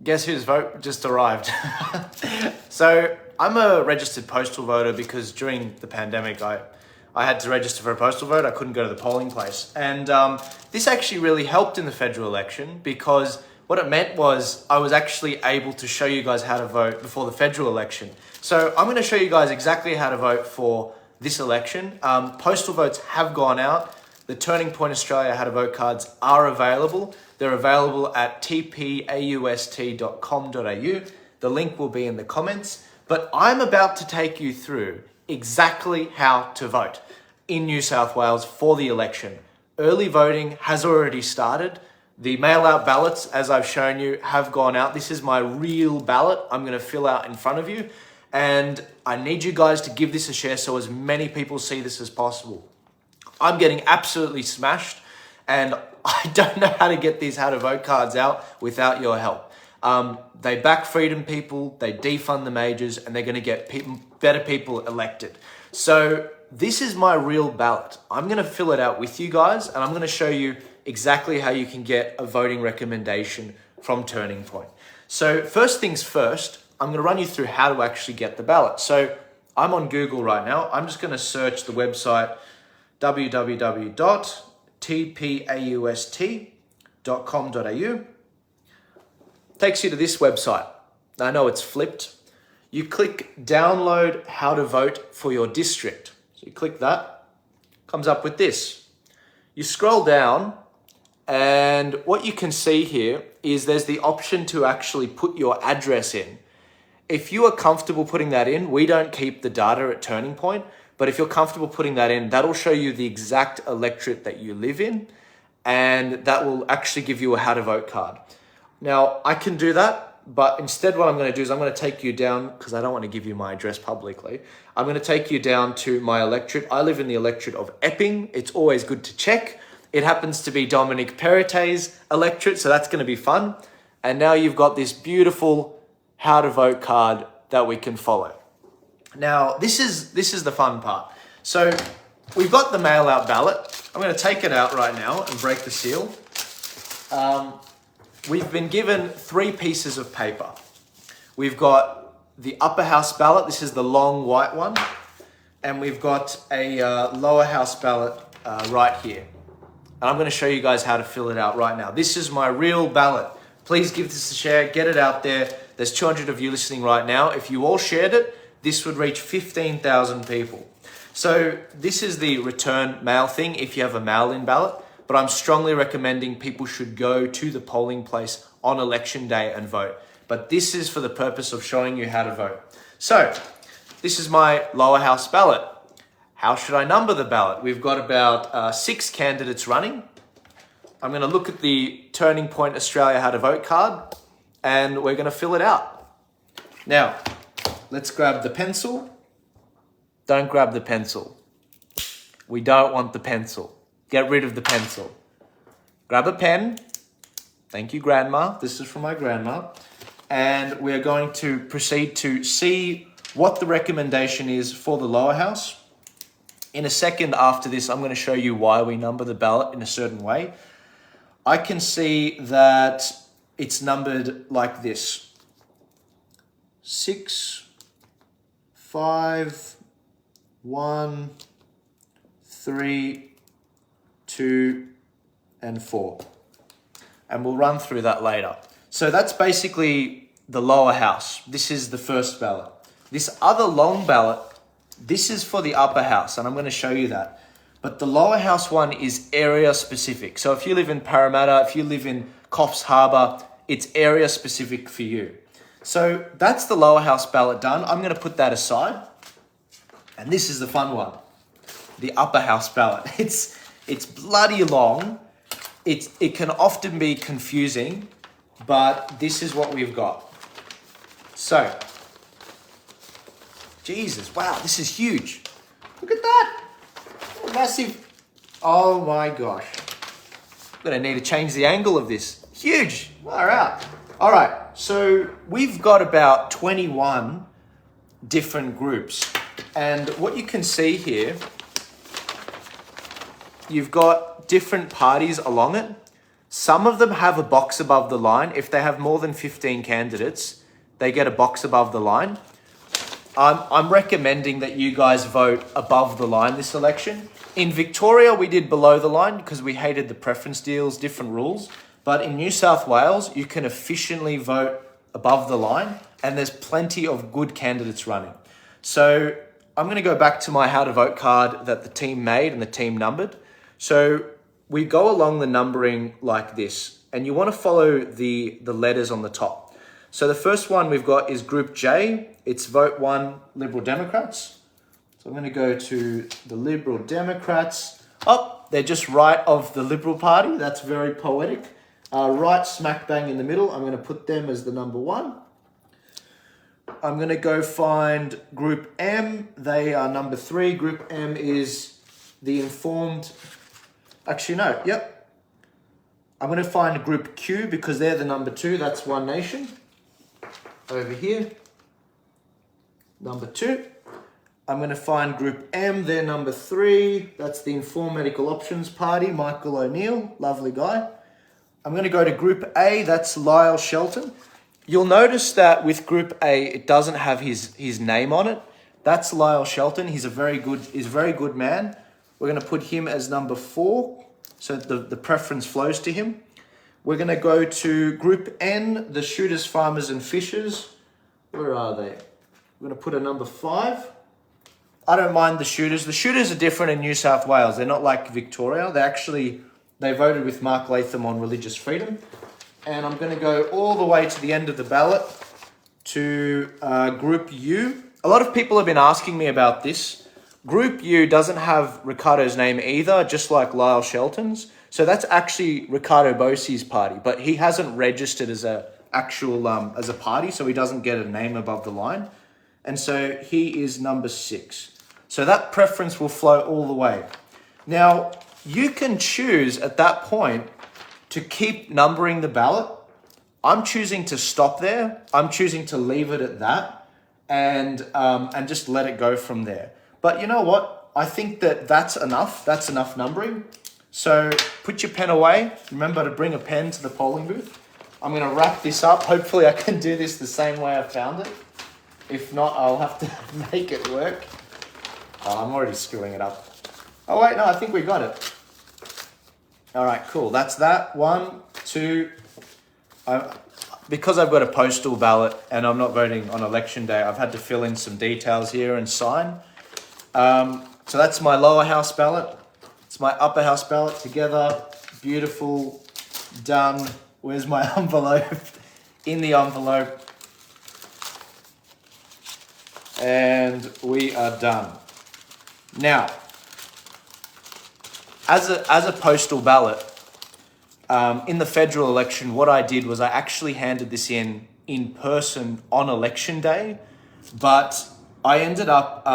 Guess whose vote just arrived? So I'm a registered postal voter because during the pandemic, I had to register for a postal vote. I couldn't go to the polling place. And this actually really helped in the federal election because what it meant was I was actually able to show you guys how to vote before the federal election. So I'm going to show you guys exactly how to vote for this election. Postal votes have gone out. The Turning Point Australia How to Vote cards are available. They're available at tpaust.com.au. The link will be in the comments. But I'm about to take you through exactly how to vote in New South Wales for the election. Early voting has already started. The mail-out ballots, as I've shown you, have gone out. This is my real ballot I'm going to fill out in front of you. And I need you guys to give this a share so as many people see this as possible. I'm getting absolutely smashed and I don't know how to get these how to vote cards out without your help. They back freedom people, they defund the majors, and they're going to get better people elected. So this is my real ballot. I'm going to fill it out with you guys and I'm going to show you exactly how you can get a voting recommendation from Turning Point. So first things first, I'm going to run you through how to actually get the ballot. So I'm on Google right now. I'm just going to search the website www.tpaust.com.au. Takes you to this website. I know it's flipped. You click download how to vote for your district. So you click that, comes up with this. You scroll down and what you can see here is there's the option to actually put your address in. If you are comfortable putting that in, we don't keep the data at Turning Point. But if you're comfortable putting that in, that'll show you the exact electorate that you live in, and that will actually give you a how to vote card. Now, I can do that, but instead what I'm going to do is I'm going to take you down, because I don't want to give you my address publicly. I'm going to take you down to my electorate. I live in the electorate of Epping. It's always good to check. It happens to be Dominic Perrottet's electorate, so that's going to be fun. And now you've got this beautiful how to vote card that we can follow. Now, this is the fun part. So we've got the mail-out ballot. I'm going to take it out right now and break the seal. We've been given 3 pieces of paper. We've got the upper house ballot. This is the long white one. And we've got a lower house ballot right here. And I'm going to show you guys how to fill it out right now. This is my real ballot. Please give this a share. Get it out there. There's 200 of you listening right now. If you all shared it, this would reach 15,000 people. So this is the return mail thing if you have a mail-in ballot, but I'm strongly recommending people should go to the polling place on election day and vote. But this is for the purpose of showing you how to vote. So this is my lower house ballot. How should I number the ballot? We've got about 6 candidates running. I'm going to look at the Turning Point Australia How to Vote card and we're going to fill it out. Now, let's grab the pencil. Don't grab the pencil. We don't want the pencil. Get rid of the pencil. Grab a pen. Thank you, Grandma. This is from my grandma. And we're going to proceed to see what the recommendation is for the lower house. In a second after this, I'm going to show you why we number the ballot in a certain way. I can see that it's numbered like this. 6, 5, 1, 3, 2, and 4. And we'll run through that later. So that's basically the lower house. This is the first ballot. This other long ballot, this is for the upper house, and I'm going to show you that. But the lower house one is area specific. So if you live in Parramatta, if you live in Coffs Harbour, it's area specific for you. So that's the lower house ballot done. I'm going to put that aside. And this is the fun one, the upper house ballot. It's bloody long. It can often be confusing, but this is what we've got. So, Jesus, wow, this is huge. Look at that. Massive. Oh my gosh. I'm going to need to change the angle of this. Huge. Far out. All right. So we've got about 21 different groups. And what you can see here, you've got different parties along it. Some of them have a box above the line. If they have more than 15 candidates, they get a box above the line. I'm recommending that you guys vote above the line this election. In Victoria, we did below the line because we hated the preference deals, different rules. But in New South Wales, you can efficiently vote above the line, and there's plenty of good candidates running. So I'm going to go back to my how to vote card that the team made and the team numbered. So we go along the numbering like this, and you want to follow the letters on the top. So the first one we've got is Group J. It's vote 1, Liberal Democrats. So I'm going to go to the Liberal Democrats. Oh, they're just right of the Liberal Party. That's very poetic. Right smack bang in the middle. I'm going to put them as the number 1. I'm going to go find Group M. They are number 3. Group M is the informed... Actually, no. Yep. I'm going to find Group Q because they're the number 2. That's One Nation. Over here. Number 2. I'm going to find Group M. They're number 3. That's the Informed Medical Options Party. Michael O'Neill. Lovely guy. I'm going to go to Group A. That's Lyle Shelton. You'll notice that with Group A, it doesn't have his name on it. That's Lyle Shelton. He's a very good man. We're going to put him as number 4, so the preference flows to him. We're going to go to Group N, the Shooters, Farmers and Fishers. Where are they? We're going to put a number 5. I don't mind the Shooters. The Shooters are different in New South Wales. They're not like Victoria. They voted with Mark Latham on religious freedom. And I'm going to go all the way to the end of the ballot to Group U. A lot of people have been asking me about this. Group U doesn't have Ricardo's name either, just like Lyle Shelton's. So that's actually Ricardo Bosse's party, but he hasn't registered as a party, so he doesn't get a name above the line. And so he is number 6. So that preference will flow all the way. Now, you can choose at that point to keep numbering the ballot. I'm choosing to stop there. I'm choosing to leave it at that and just let it go from there. But you know what? I think that's enough. That's enough numbering. So put your pen away. Remember to bring a pen to the polling booth. I'm going to wrap this up. Hopefully I can do this the same way I found it. If not, I'll have to make it work. Oh, I'm already screwing it up. Oh wait, no, I think we got it. All right, cool. That's that. 1, 2. Because I've got a postal ballot and I'm not voting on election day, I've had to fill in some details here and sign. So that's my lower house ballot. It's my upper house ballot together. Beautiful. Done. Where's my envelope? In the envelope. And we are done. Now, as a postal ballot, in the federal election, what I did was I actually handed this in person on election day, but I ended up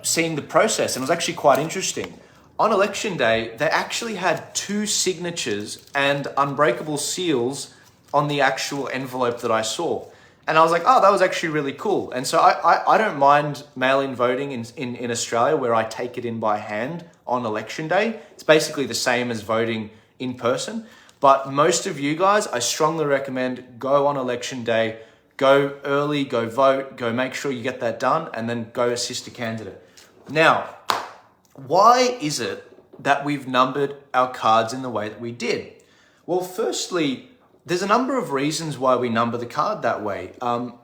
seeing the process, and it was actually quite interesting. On election day, they actually had 2 signatures and unbreakable seals on the actual envelope that I saw. And I was like, oh, that was actually really cool. And so I don't mind mail-in voting in Australia where I take it in by hand on election day. It's basically the same as voting in person. But most of you guys, I strongly recommend go on election day, go early, go vote, go make sure you get that done, and then go assist a candidate. Now, why is it that we've numbered our cards in the way that we did? Well, firstly, there's a number of reasons why we number the card that way.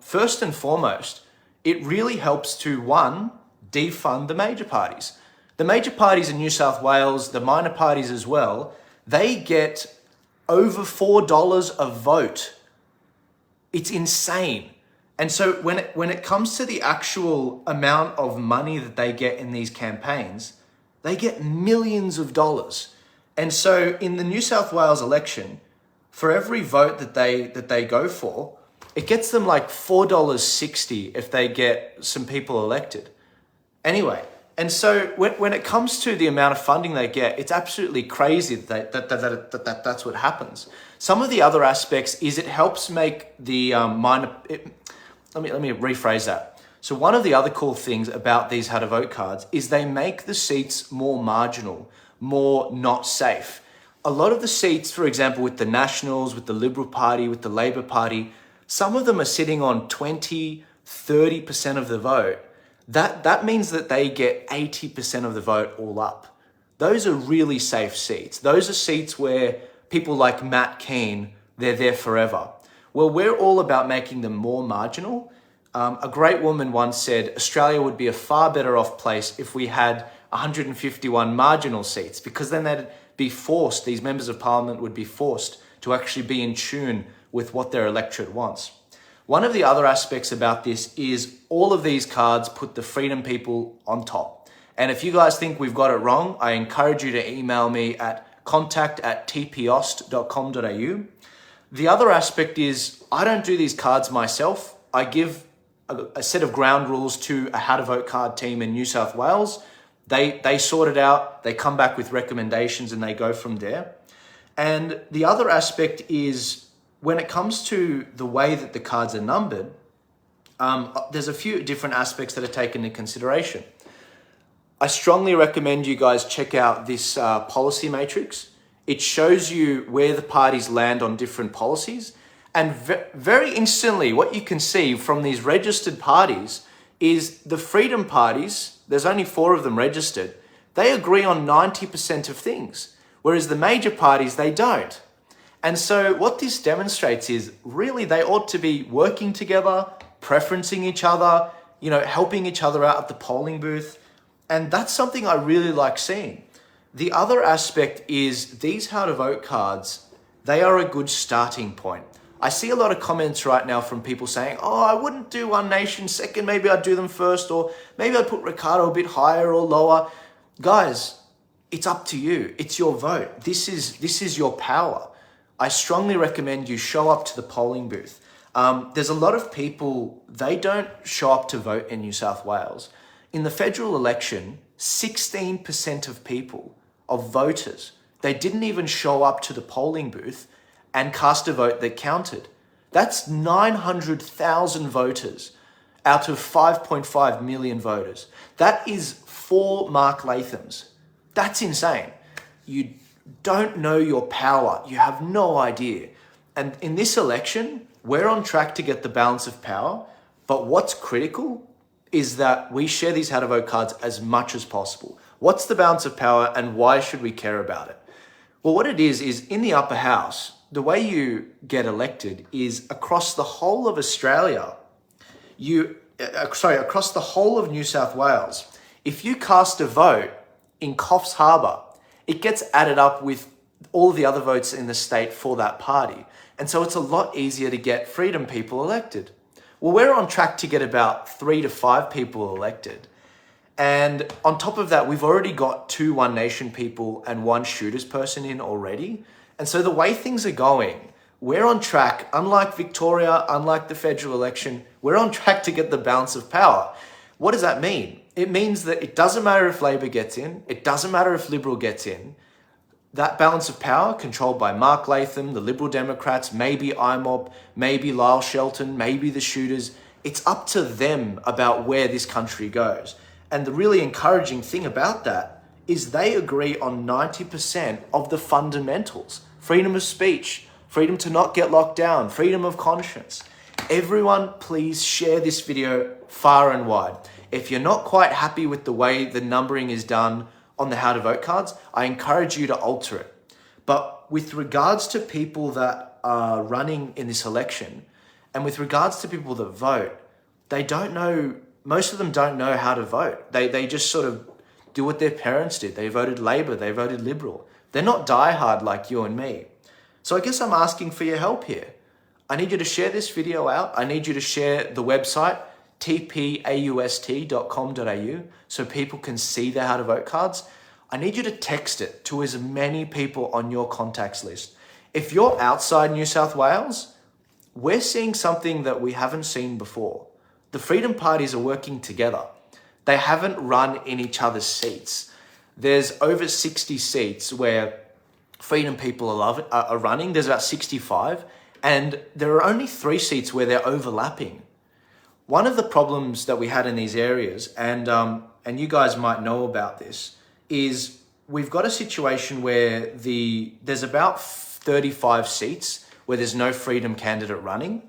First and foremost, it really helps to, 1, defund the major parties. The major parties in New South Wales, the minor parties as well, they get over $4 a vote. It's insane. And so when it comes to the actual amount of money that they get in these campaigns, they get millions of dollars. And so in the New South Wales election, for every vote that they go for, it gets them like $4.60 if they get some people elected. Anyway, and so when it comes to the amount of funding they get, it's absolutely crazy that's what happens. Some of the other aspects is it helps make the minor... Let me rephrase that. So one of the other cool things about these how to vote cards is they make the seats more marginal, more not safe. a lot of the seats, for example, with the Nationals, with the Liberal Party, with the Labor Party, some of them are sitting on 20, 30% of the vote. That means that they get 80% of the vote all up. Those are really safe seats. Those are seats where people like Matt Keane, they're there forever. Well, we're all about making them more marginal. A great woman once said, Australia would be a far better off place if we had 151 marginal seats, because then they'd be forced, these members of parliament would be forced to actually be in tune with what their electorate wants. One of the other aspects about this is all of these cards put the Freedom people on top. And if you guys think we've got it wrong, I encourage you to email me at contact@tpost.com.au. The other aspect is I don't do these cards myself. I give a set of ground rules to a How to Vote card team in New South Wales. They sort it out, they come back with recommendations, and they go from there. And the other aspect is when it comes to the way that the cards are numbered, there's a few different aspects that are taken into consideration. I strongly recommend you guys check out this policy matrix. It shows you where the parties land on different policies. And very instantly, what you can see from these registered parties is the Freedom parties, there's only 4 of them registered, they agree on 90% of things, whereas the major parties, they don't. And so what this demonstrates is really they ought to be working together, preferencing each other, helping each other out at the polling booth. And that's something I really like seeing. The other aspect is these How to Vote cards, they are a good starting point. I see a lot of comments right now from people saying, I wouldn't do One Nation second, maybe I'd do them first, or maybe I'd put Ricardo a bit higher or lower. Guys, it's up to you. It's your vote. This is your power. I strongly recommend you show up to the polling booth. There's a lot of people, they don't show up to vote in New South Wales. In the federal election, 16% of people, of voters, they didn't even show up to the polling booth and cast a vote that counted. That's 900,000 voters out of 5.5 million voters. That is 4 Mark Lathams. That's insane. You don't know your power. You have no idea. And in this election, we're on track to get the balance of power. But what's critical is that we share these How to Vote cards as much as possible. What's the balance of power and why should we care about it? Well, what it is in the upper house, the way you get elected is across the whole of Australia, across the whole of New South Wales. If you cast a vote in Coffs Harbour, it gets added up with all the other votes in the state for that party. And so it's a lot easier to get Freedom people elected. Well, we're on track to get about 3 to 5 people elected. And on top of that, we've already got 2 One Nation people and 1 Shooters person in already. And so the way things are going, we're on track. Unlike Victoria, unlike the federal election, we're on track to get the balance of power. What does that mean? It means that it doesn't matter if Labor gets in, it doesn't matter if Liberal gets in. That balance of power controlled by Mark Latham, the Liberal Democrats, maybe IMOP, maybe Lyle Shelton, maybe the Shooters. It's up to them about where this country goes. And the really encouraging thing about that is they agree on 90% of the fundamentals. Freedom of speech, freedom to not get locked down, freedom of conscience. Everyone, please share this video far and wide. If you're not quite happy with the way the numbering is done on the How to Vote cards, I encourage you to alter it. But with regards to people that are running in this election, and with regards to people that vote, they don't know, most of them don't know how to vote. They just sort of do what their parents did. They voted Labor, they voted Liberal. They're not diehard like you and me. So I guess I'm asking for your help here. I need you to share this video out. I need you to share the website, tpaust.com.au, so people can see the How to Vote cards. I need you to text it to as many people on your contacts list. If you're outside New South Wales, we're seeing something that we haven't seen before. The Freedom parties are working together. They haven't run in each other's seats. There's over 60 seats where Freedom people are running. There's about 65, and there are only 3 seats where they're overlapping. One of the problems that we had in these areas, and you guys might know about this, is we've got a situation where there's about 35 seats where there's no Freedom candidate running.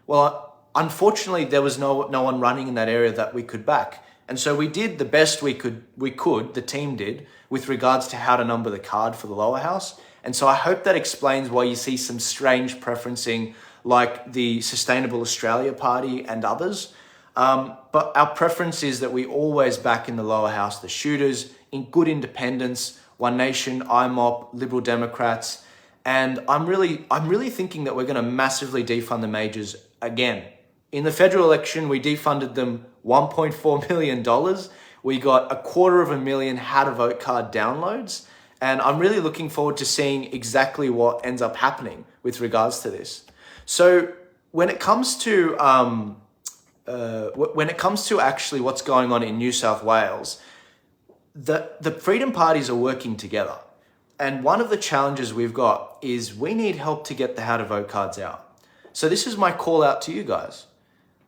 Well, unfortunately, there was no one running in that area that we could back. And so we did the best we could, the team did, with regards to how to number the card for the lower house. And so I hope that explains why you see some strange preferencing like the Sustainable Australia Party and others. But our preference is that we always back in the lower house the shooters, in good independents, One Nation, IMOP, Liberal Democrats. And I'm really thinking that we're going to massively defund the majors again. In the federal election, we defunded them $1.4 million. We got 250,000 how to vote card downloads. And I'm really looking forward to seeing exactly what ends up happening with regards to this. So when it comes to actually what's going on in New South Wales, the Freedom parties are working together. And one of the challenges we've got is we need help to get the how to vote cards out. So this is my call out to you guys.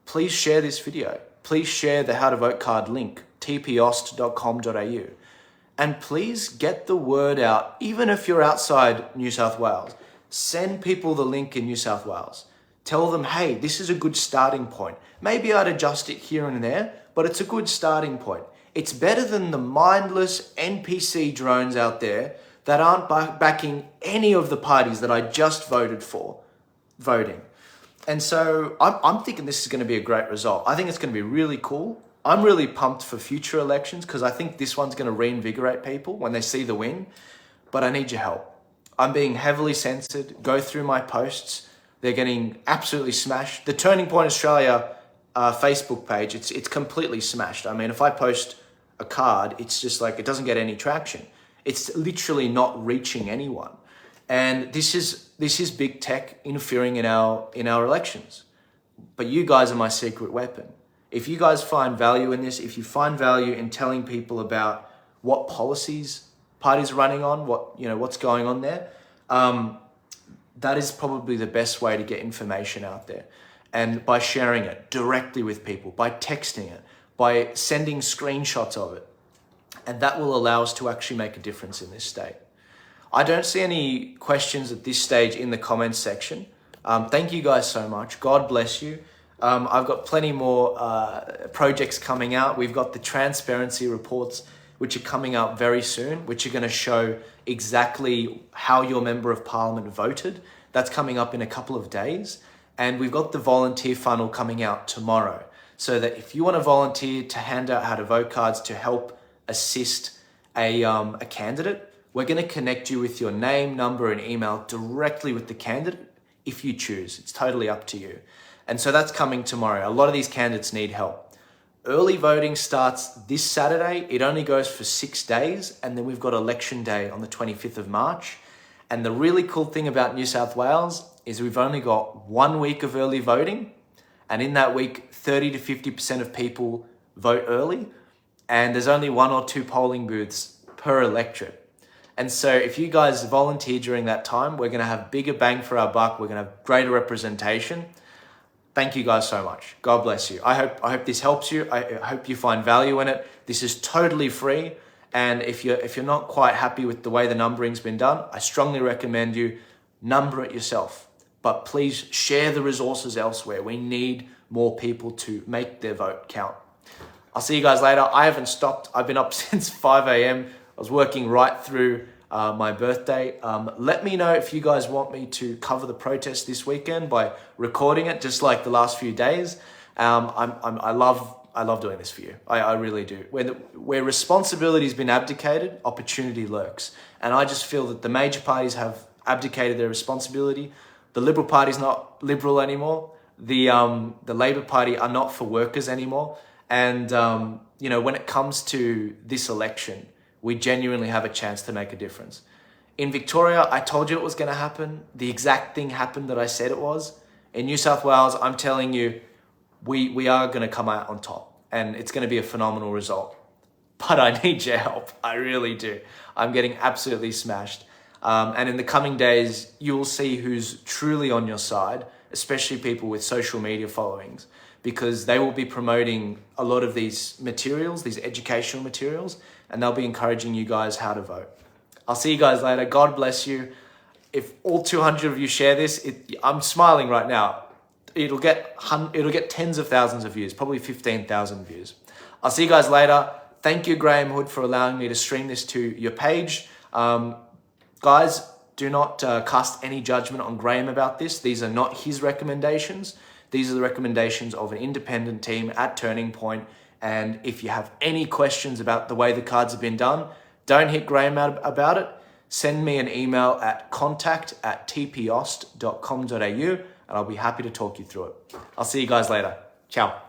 Please share this video. Please share the how to vote card link, tpost.com.au. And please get the word out, even if you're outside New South Wales. Send people the link in New South Wales. Tell them, hey, this is a good starting point. Maybe I'd adjust it here and there, but it's a good starting point. It's better than the mindless NPC drones out there that aren't backing any of the parties that I just voted for voting. And so I'm thinking this is going to be a great result. I think it's going to be really cool. I'm really pumped for future elections because I think this one's going to reinvigorate people when they see the win. But I need your help. I'm being heavily censored. Go through my posts. They're getting absolutely smashed. The Turning Point Australia Facebook page, it's completely smashed. I mean, if I post a card, it's just like, it doesn't get any traction. It's literally not reaching anyone. And this is big tech interfering in our elections. But you guys are my secret weapon. If you guys find value in this, if you find value in telling people about what policies parties are running on, what's going on there, that is probably the best way to get information out there. And by sharing it directly with people, by texting it, by sending screenshots of it. And that will allow us to actually make a difference in this state. I don't see any questions at this stage in the comments section. Thank you guys so much. God bless you. I've got plenty more projects coming out. We've got the transparency reports, which are coming out very soon, which are going to show exactly how your member of parliament voted. That's coming up in a couple of days. And we've got the volunteer funnel coming out tomorrow. So that if you want to volunteer to hand out how to vote cards to help assist a candidate, we're going to connect you with your name, number, and email directly with the candidate if you choose. It's totally up to you. And so that's coming tomorrow. A lot of these candidates need help. Early voting starts this Saturday. It only goes for 6 days. And then we've got election day on the 25th of March. And the really cool thing about New South Wales is we've only got 1 week of early voting. And in that week, 30 to 50% of people vote early. And there's only 1 or 2 polling booths per electorate. And so if you guys volunteer during that time, we're going to have bigger bang for our buck. We're going to have greater representation. Thank you guys so much. God bless you. I hope this helps you. I hope you find value in it. This is totally free. And if you're not quite happy with the way the numbering's been done, I strongly recommend you number it yourself. But please share the resources elsewhere. We need more people to make their vote count. I'll see you guys later. I haven't stopped. I've been up since 5 a.m. I was working right through my birthday. Let me know if you guys want me to cover the protest this weekend by recording it, just like the last few days. I love doing this for you. I really do. Where responsibility has been abdicated, opportunity lurks. And I just feel that the major parties have abdicated their responsibility. The Liberal Party is not liberal anymore. The Labor Party are not for workers anymore. And when it comes to this election, we genuinely have a chance to make a difference. In Victoria, I told you it was going to happen. The exact thing happened that I said it was. In New South Wales, I'm telling you, we are going to come out on top. And it's going to be a phenomenal result. But I need your help. I really do. I'm getting absolutely smashed. And in the coming days, you will see who's truly on your side, especially people with social media followings, because they will be promoting a lot of these materials, these educational materials, and they'll be encouraging you guys how to vote. I'll see you guys later. God bless you. If all 200 of you share this, I'm smiling right now. It'll get tens of thousands of views, probably 15,000 views. I'll see you guys later. Thank you, Graham Hood, for allowing me to stream this to your page. Guys, do not cast any judgment on Graham about this. These are not his recommendations. These are the recommendations of an independent team at Turning Point. And if you have any questions about the way the cards have been done, don't hit Graham out about it. Send me an email at contact@tpost.com.au and I'll be happy to talk you through it. I'll see you guys later. Ciao.